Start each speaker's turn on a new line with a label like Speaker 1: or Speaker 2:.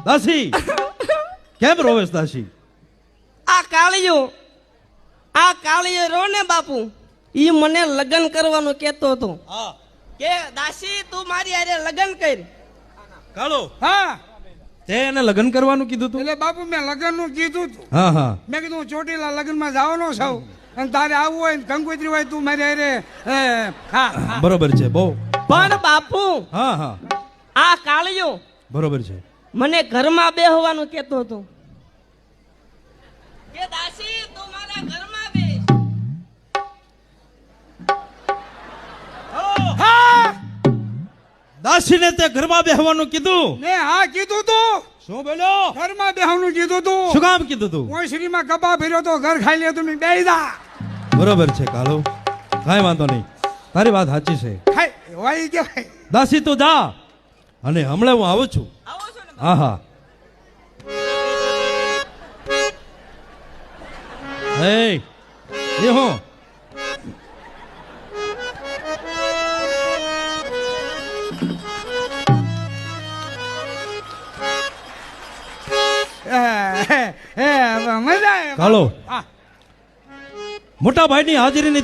Speaker 1: દાસી કેમ રોવેશ દાસી?
Speaker 2: આ કાળિયો રો ને બાપુ, ઈ મને લગ્ન કરવાનું કેતો હતો
Speaker 1: હા
Speaker 2: કે દાસી તું મારી હારે લગ્ન કર.
Speaker 1: કાળો
Speaker 3: હા
Speaker 1: તે એને લગ્ન કરવાનું કીધું તું?
Speaker 3: એટલે બાપુ મેં લગ્ન નું કીધું તું.
Speaker 1: હા હા
Speaker 3: મેં કીધું ચોટીલા લગ્ન માં જવાનો છું અને તારે આવવું હોય ને કંકોત્રી હોય તું મારી હારે હા
Speaker 1: બરોબર છે બહુ.
Speaker 2: પણ બાપુ
Speaker 1: હા હા
Speaker 2: આ કાળિયો
Speaker 1: બરોબર છે.
Speaker 2: મને ઘરમાં બેહવાનું કેતો હતો કે દાસી તું મારા ઘરમાં બેસ.
Speaker 3: હા
Speaker 1: દાસીને તે ઘરમાં બેહવાનું કીધું?
Speaker 3: ને હા કીધું તું.
Speaker 1: શું બોલ્યો?
Speaker 3: ઘરમાં બેહવાનું કીધું તું.
Speaker 1: શું કામ કીધું તું?
Speaker 3: ઓસરીમાં કપા ફેર્યો તો ઘર ખાઈ લે તમે બેહી જા.
Speaker 1: બરોબર છે કાળો, કાંઈ વાંધો નહીં, તારી વાત સાચી છે.
Speaker 3: ખાઈ હોય કે ભાઈ
Speaker 1: દાસી તું જા અને હમણાં હું આવું છું.
Speaker 2: આવો છો ને
Speaker 1: હા હા. એ હું
Speaker 3: મજા આવે
Speaker 1: કાળો,
Speaker 3: હા
Speaker 1: મોટા ભાઈની હાજરીની